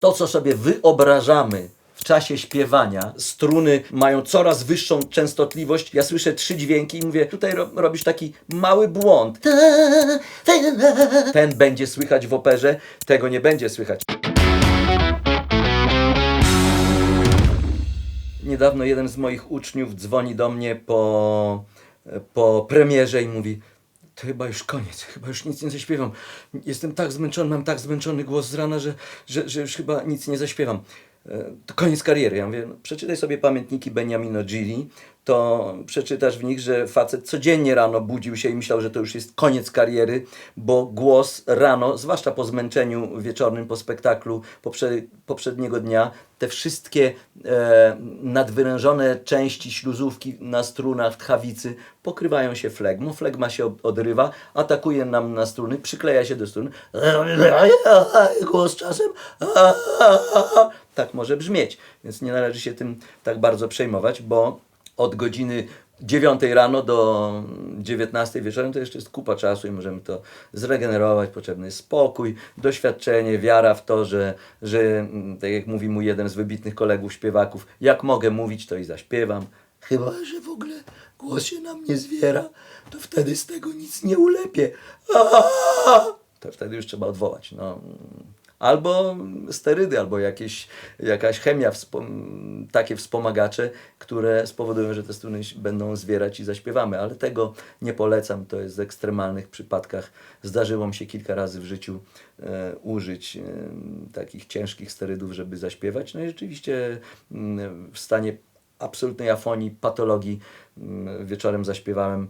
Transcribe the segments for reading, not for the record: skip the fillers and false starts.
To, co sobie wyobrażamy w czasie śpiewania, struny mają coraz wyższą częstotliwość. Ja słyszę 3 dźwięki i mówię, tutaj robisz taki mały błąd. Ten będzie słychać w operze, tego nie będzie słychać. Niedawno jeden z moich uczniów dzwoni do mnie po premierze i mówi: to chyba już koniec, chyba już nic nie zaśpiewam. Jestem tak zmęczony, mam tak zmęczony głos z rana, że już chyba nic nie zaśpiewam. To koniec kariery. Ja mówię, no, przeczytaj sobie pamiętniki Beniamino Gigli, to przeczytasz w nich, że facet codziennie rano budził się i myślał, że to już jest koniec kariery, bo głos rano, zwłaszcza po zmęczeniu wieczornym, po spektaklu poprzedniego dnia, te wszystkie nadwyrężone części śluzówki na strunach, w tchawicy pokrywają się flegmą. Flegma się odrywa, atakuje nam na struny, przykleja się do strun. Głos czasem tak może brzmieć, więc nie należy się tym tak bardzo przejmować, bo od godziny 9 rano do 19 wieczorem to jeszcze jest kupa czasu i możemy to zregenerować. Potrzebny jest spokój, doświadczenie, wiara w to, że tak jak mówi mój jeden z wybitnych kolegów śpiewaków, jak mogę mówić, to i zaśpiewam. Chyba że w ogóle głos się na mnie zwiera, to wtedy z tego nic nie ulepię. To wtedy już trzeba odwołać. No. Albo sterydy, albo jakaś chemia, takie wspomagacze, które spowodują, że te struny będą zwierać i zaśpiewamy. Ale tego nie polecam, to jest w ekstremalnych przypadkach. Zdarzyło mi się kilka razy w życiu użyć takich ciężkich sterydów, żeby zaśpiewać. No i rzeczywiście w stanie absolutnej afonii, patologii wieczorem zaśpiewałem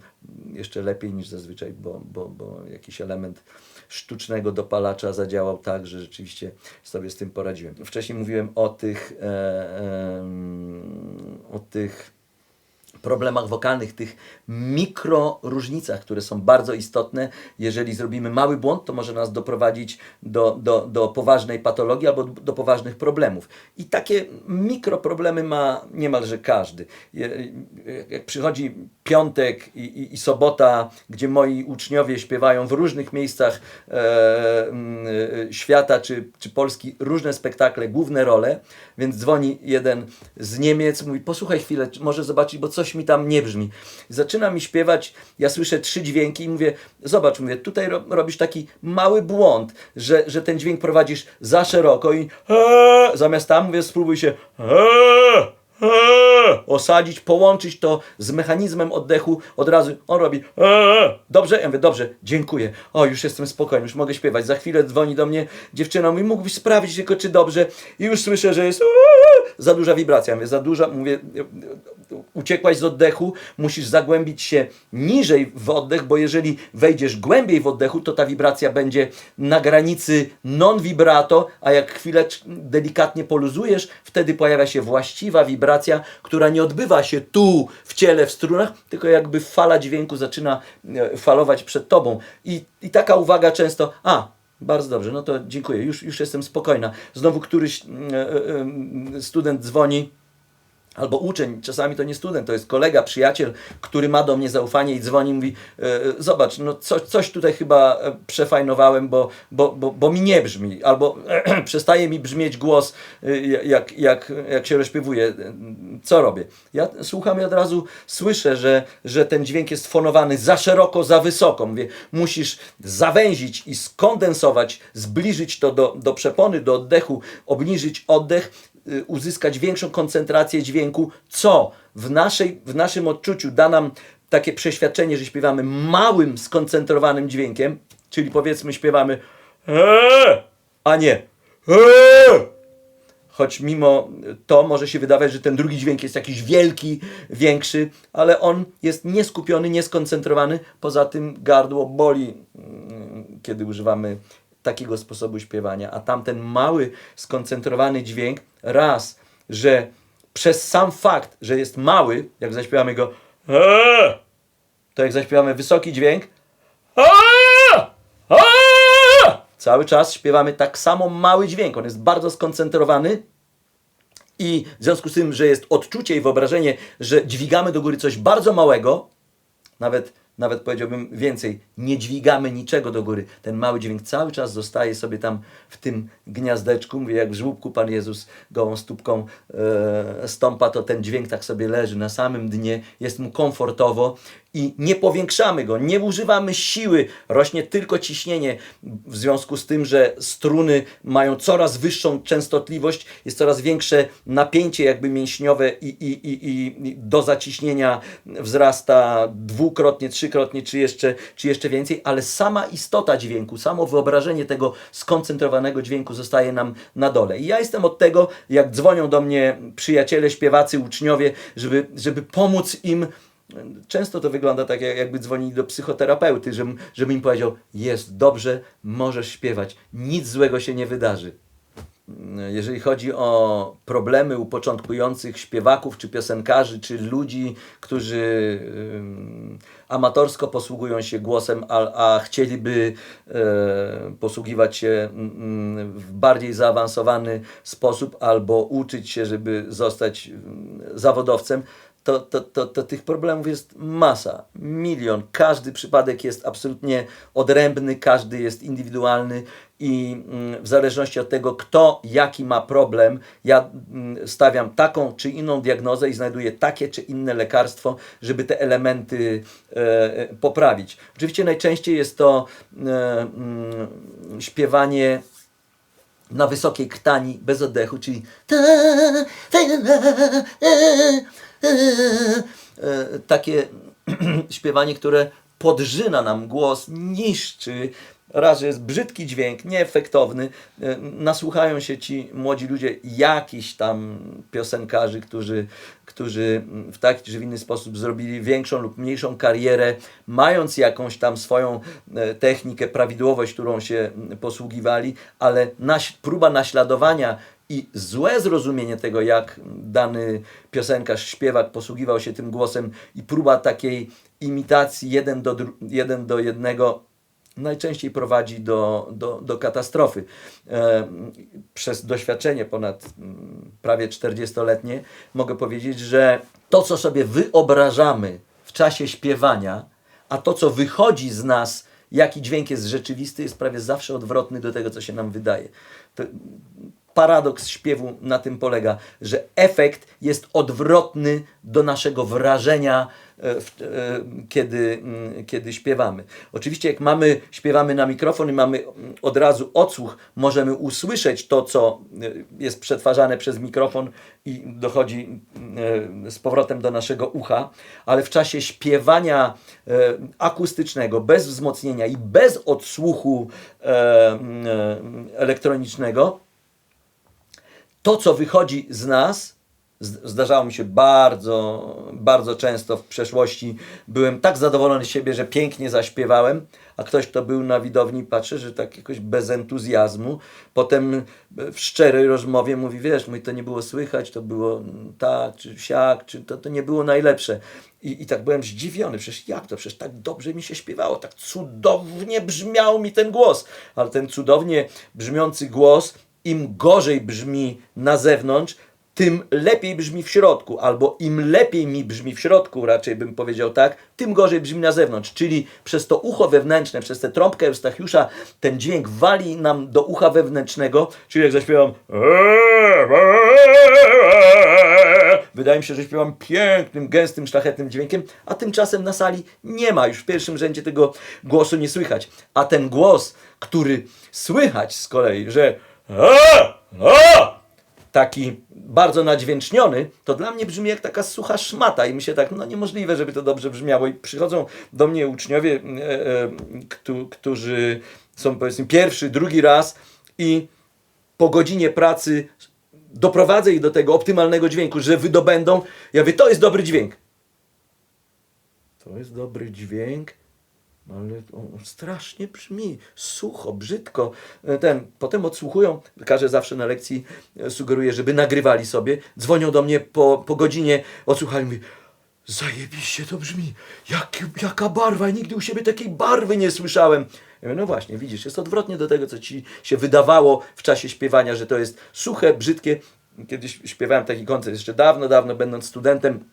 jeszcze lepiej niż zazwyczaj, bo jakiś element sztucznego dopalacza zadziałał tak, że rzeczywiście sobie z tym poradziłem. Wcześniej mówiłem o tych problemach wokalnych, tych mikroróżnicach, które są bardzo istotne. Jeżeli zrobimy mały błąd, to może nas doprowadzić do poważnej patologii albo do poważnych problemów. I takie mikroproblemy ma niemalże każdy. Jak przychodzi piątek i sobota, gdzie moi uczniowie śpiewają w różnych miejscach świata czy Polski różne spektakle, główne role, więc dzwoni jeden z Niemiec, mówi: posłuchaj chwilę, może zobaczyć, bo coś mi tam nie brzmi. Zaczyna mi śpiewać, ja słyszę 3 dźwięki i mówię: zobacz, mówię, tutaj robisz taki mały błąd, że ten dźwięk prowadzisz za szeroko i zamiast tam, mówię, spróbuj się osadzić, połączyć to z mechanizmem oddechu, od razu on robi dobrze? Ja mówię: dobrze, dziękuję. O, już jestem spokojny, już mogę śpiewać. Za chwilę dzwoni do mnie dziewczyna, mówi: mógłbyś sprawdzić tylko, czy dobrze? I już słyszę, że jest za duża wibracja. Ja mówię: za duża? Mówię: uciekłaś z oddechu, musisz zagłębić się niżej w oddech, bo jeżeli wejdziesz głębiej w oddechu, to ta wibracja będzie na granicy non-vibrato, a jak chwilę delikatnie poluzujesz, wtedy pojawia się właściwa wibracja, która nie odbywa się tu w ciele, w strunach, tylko jakby fala dźwięku zaczyna falować przed tobą. I taka uwaga często: bardzo dobrze, no to dziękuję, już jestem spokojna. Znowu któryś student dzwoni, albo uczeń, czasami to nie student, to jest kolega, przyjaciel, który ma do mnie zaufanie i dzwoni i mówi: zobacz, no coś tutaj chyba przefajnowałem, bo mi nie brzmi, albo przestaje mi brzmieć głos, jak się rozśpiewuje. Co robię? Ja słucham i od razu słyszę, że ten dźwięk jest fonowany za szeroko, za wysoko. Mówię: musisz zawęzić i skondensować, zbliżyć to do przepony, do oddechu, obniżyć oddech, uzyskać większą koncentrację dźwięku, co w naszym odczuciu da nam takie przeświadczenie, że śpiewamy małym, skoncentrowanym dźwiękiem, czyli powiedzmy śpiewamy a nie choć mimo to może się wydawać, że ten drugi dźwięk jest jakiś wielki, większy, ale on jest nieskupiony, nieskoncentrowany. Poza tym gardło boli, kiedy używamy takiego sposobu śpiewania, a tamten mały, skoncentrowany dźwięk, raz, że przez sam fakt, że jest mały, jak zaśpiewamy go, to jak zaśpiewamy wysoki dźwięk, cały czas śpiewamy tak samo mały dźwięk, on jest bardzo skoncentrowany i w związku z tym, że jest odczucie i wyobrażenie, że dźwigamy do góry coś bardzo małego, nawet nawet powiedziałbym więcej, nie dźwigamy niczego do góry. Ten mały dźwięk cały czas zostaje sobie tam w tym gniazdeczku. Mówię, jak w żłóbku Pan Jezus gołą stópką stąpa, to ten dźwięk tak sobie leży na samym dnie, jest mu komfortowo i nie powiększamy go, nie używamy siły, rośnie tylko ciśnienie w związku z tym, że struny mają coraz wyższą częstotliwość, jest coraz większe napięcie jakby mięśniowe i doza ciśnienia wzrasta dwukrotnie, trzykrotnie, czy jeszcze więcej, ale sama istota dźwięku, samo wyobrażenie tego skoncentrowanego dźwięku zostaje nam na dole. I ja jestem od tego, jak dzwonią do mnie przyjaciele, śpiewacy, uczniowie, żeby pomóc im. Często to wygląda tak, jakby dzwonili do psychoterapeuty, żeby im powiedział, jest dobrze, możesz śpiewać, nic złego się nie wydarzy. Jeżeli chodzi o problemy u początkujących śpiewaków, czy piosenkarzy, czy ludzi, którzy amatorsko posługują się głosem, a chcieliby posługiwać się w bardziej zaawansowany sposób albo uczyć się, żeby zostać zawodowcem, to tych problemów jest masa, milion. Każdy przypadek jest absolutnie odrębny, każdy jest indywidualny i w zależności od tego, kto jaki ma problem, ja stawiam taką czy inną diagnozę i znajduję takie czy inne lekarstwo, żeby te elementy poprawić. Oczywiście najczęściej jest to śpiewanie na wysokiej krtani, bez oddechu, czyli takie śpiewanie, które podrzyna nam głos, niszczy. Raz, że jest brzydki dźwięk, nieefektowny. Nasłuchają się ci młodzi ludzie jakichś tam piosenkarzy, którzy w taki czy w inny sposób zrobili większą lub mniejszą karierę, mając jakąś tam swoją technikę, prawidłowość, którą się posługiwali, ale próba naśladowania i złe zrozumienie tego, jak dany piosenkarz, śpiewak posługiwał się tym głosem i próba takiej imitacji jeden do jednego najczęściej prowadzi do katastrofy. Przez doświadczenie ponad prawie 40-letnie mogę powiedzieć, że to, co sobie wyobrażamy w czasie śpiewania, a to, co wychodzi z nas, jaki dźwięk jest rzeczywisty, jest prawie zawsze odwrotny do tego, co się nam wydaje. Paradoks śpiewu na tym polega, że efekt jest odwrotny do naszego wrażenia, kiedy śpiewamy. Oczywiście jak śpiewamy na mikrofon i mamy od razu odsłuch, możemy usłyszeć to, co jest przetwarzane przez mikrofon i dochodzi z powrotem do naszego ucha, ale w czasie śpiewania akustycznego, bez wzmocnienia i bez odsłuchu elektronicznego, to, co wychodzi z nas, zdarzało mi się bardzo, bardzo często w przeszłości, byłem tak zadowolony z siebie, że pięknie zaśpiewałem, a ktoś, kto był na widowni, patrzy, że tak jakoś bez entuzjazmu. Potem w szczerej rozmowie mówi, wiesz, to nie było słychać, to było tak, czy siak, czy to nie było najlepsze. I tak byłem zdziwiony, przecież jak to? Przecież tak dobrze mi się śpiewało, tak cudownie brzmiał mi ten głos. Ale ten cudownie brzmiący głos, im gorzej brzmi na zewnątrz, tym lepiej brzmi w środku, albo im lepiej mi brzmi w środku, raczej bym powiedział tak, tym gorzej brzmi na zewnątrz. Czyli przez to ucho wewnętrzne, przez tę trąbkę Eustachiusza, ten dźwięk wali nam do ucha wewnętrznego, czyli jak zaśpiewam, wydaje mi się, że śpiewam pięknym, gęstym, szlachetnym dźwiękiem, a tymczasem na sali nie ma, już w pierwszym rzędzie tego głosu nie słychać. A ten głos, który słychać z kolei, że taki bardzo nadźwięczniony, to dla mnie brzmi jak taka sucha szmata i mi się tak, niemożliwe, żeby to dobrze brzmiało. I przychodzą do mnie uczniowie, którzy są powiedzmy pierwszy, drugi raz i po godzinie pracy doprowadzę ich do tego optymalnego dźwięku, że wydobędą. Ja mówię, to jest dobry dźwięk. To jest dobry dźwięk, ale on strasznie brzmi, sucho, brzydko. Potem odsłuchują, każdy zawsze na lekcji sugeruje, żeby nagrywali sobie, dzwonią do mnie po godzinie, odsłuchali, mówi, zajebiście to brzmi, jaka barwa, ja nigdy u siebie takiej barwy nie słyszałem. Ja mówię, no właśnie, widzisz, jest odwrotnie do tego, co ci się wydawało w czasie śpiewania, że to jest suche, brzydkie. Kiedyś śpiewałem taki koncert, jeszcze dawno, będąc studentem,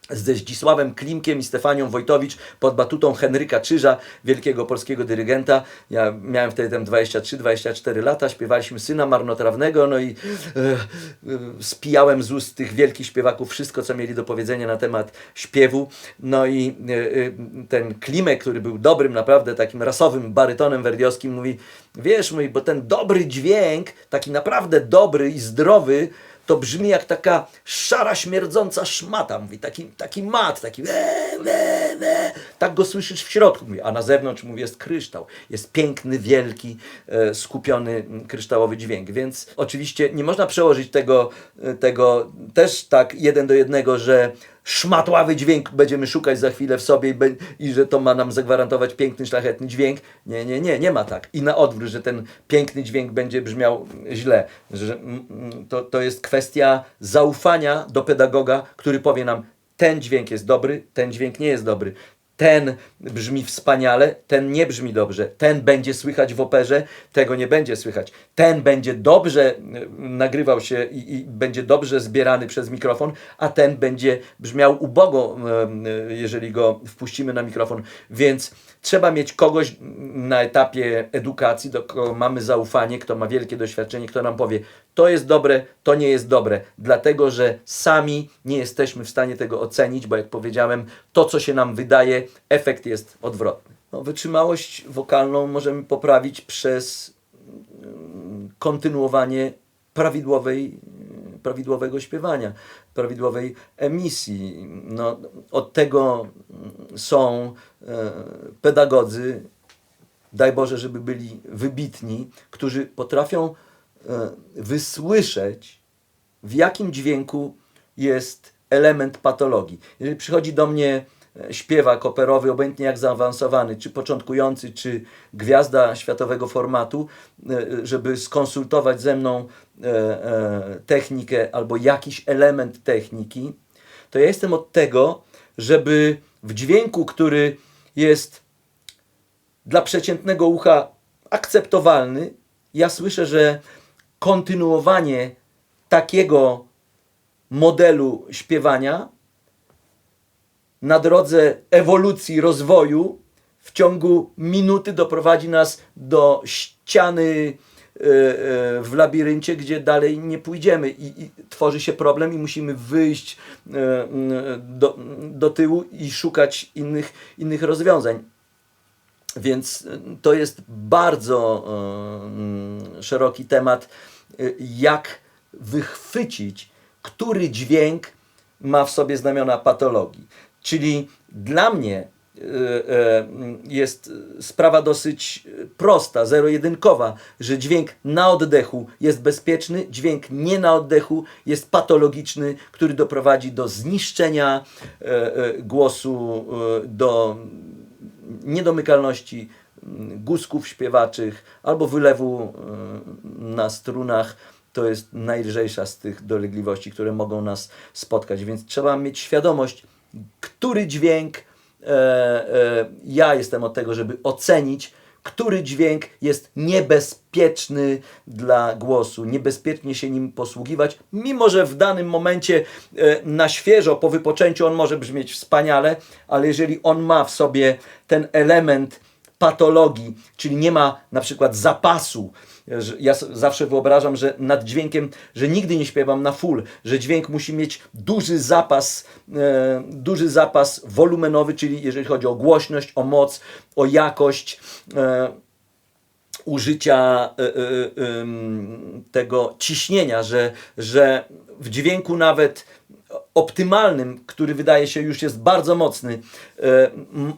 ze Zdzisławem Klimkiem i Stefanią Wojtowicz pod batutą Henryka Czyża, wielkiego polskiego dyrygenta. Ja miałem wtedy tam 23-24 lata, śpiewaliśmy Syna Marnotrawnego, no i spijałem z ust tych wielkich śpiewaków wszystko, co mieli do powiedzenia na temat śpiewu. No i ten Klimek, który był dobrym, naprawdę takim rasowym barytonem verdiowskim, mówi, wiesz mój, bo ten dobry dźwięk, taki naprawdę dobry i zdrowy, to brzmi jak taka szara, śmierdząca szmata. Mówi, taki mat, taki tak go słyszysz w środku. Mówi, a na zewnątrz, mówi, jest kryształ. Jest piękny, wielki, skupiony, kryształowy dźwięk. Więc oczywiście nie można przełożyć tego też tak 1 do 1, że szmatławy dźwięk będziemy szukać za chwilę w sobie i że to ma nam zagwarantować piękny, szlachetny dźwięk. Nie ma tak. I na odwrót, że ten piękny dźwięk będzie brzmiał źle. Że to jest kwestia zaufania do pedagoga, który powie nam, ten dźwięk jest dobry, ten dźwięk nie jest dobry. Ten brzmi wspaniale, ten nie brzmi dobrze. Ten będzie słychać w operze, tego nie będzie słychać. Ten będzie dobrze nagrywał się i będzie dobrze zbierany przez mikrofon, a ten będzie brzmiał ubogo, jeżeli go wpuścimy na mikrofon. Więc trzeba mieć kogoś na etapie edukacji, do kogo mamy zaufanie, kto ma wielkie doświadczenie, kto nam powie, to jest dobre, to nie jest dobre, dlatego że sami nie jesteśmy w stanie tego ocenić, bo jak powiedziałem, to co się nam wydaje, efekt jest odwrotny. No, wytrzymałość wokalną możemy poprawić przez kontynuowanie prawidłowego śpiewania, prawidłowej emisji. No, od tego są pedagodzy, daj Boże, żeby byli wybitni, którzy potrafią wysłyszeć, w jakim dźwięku jest element patologii. Jeżeli przychodzi do mnie śpiewak operowy, obojętnie jak zaawansowany, czy początkujący, czy gwiazda światowego formatu, żeby skonsultować ze mną technikę albo jakiś element techniki, to ja jestem od tego, żeby w dźwięku, który jest dla przeciętnego ucha akceptowalny, ja słyszę, że kontynuowanie takiego modelu śpiewania na drodze ewolucji, rozwoju w ciągu minuty doprowadzi nas do ściany w labiryncie, gdzie dalej nie pójdziemy i tworzy się problem i musimy wyjść do tyłu i szukać innych rozwiązań. Więc to jest bardzo szeroki temat, jak wychwycić, który dźwięk ma w sobie znamiona patologii. Czyli dla mnie jest sprawa dosyć prosta, zero-jedynkowa, że dźwięk na oddechu jest bezpieczny, dźwięk nie na oddechu jest patologiczny, który doprowadzi do zniszczenia głosu, do niedomykalności guzków śpiewaczych albo wylewu na strunach. To jest najlżejsza z tych dolegliwości, które mogą nas spotkać. Więc trzeba mieć świadomość, który dźwięk, ja jestem od tego, żeby ocenić, który dźwięk jest niebezpieczny dla głosu, niebezpiecznie się nim posługiwać, mimo że w danym momencie na świeżo, po wypoczęciu on może brzmieć wspaniale, ale jeżeli on ma w sobie ten element patologii, czyli nie ma na przykład zapasu. Ja zawsze wyobrażam, że nad dźwiękiem, że nigdy nie śpiewam na full, że dźwięk musi mieć duży zapas wolumenowy, czyli jeżeli chodzi o głośność, o moc, o jakość użycia tego ciśnienia, że w dźwięku nawet optymalnym, który wydaje się już jest bardzo mocny,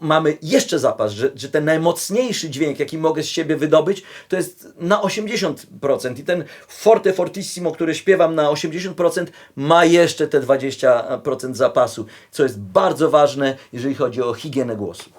mamy jeszcze zapas, że ten najmocniejszy dźwięk, jaki mogę z siebie wydobyć, to jest na 80% i ten forte fortissimo, który śpiewam na 80%, ma jeszcze te 20% zapasu, co jest bardzo ważne, jeżeli chodzi o higienę głosu.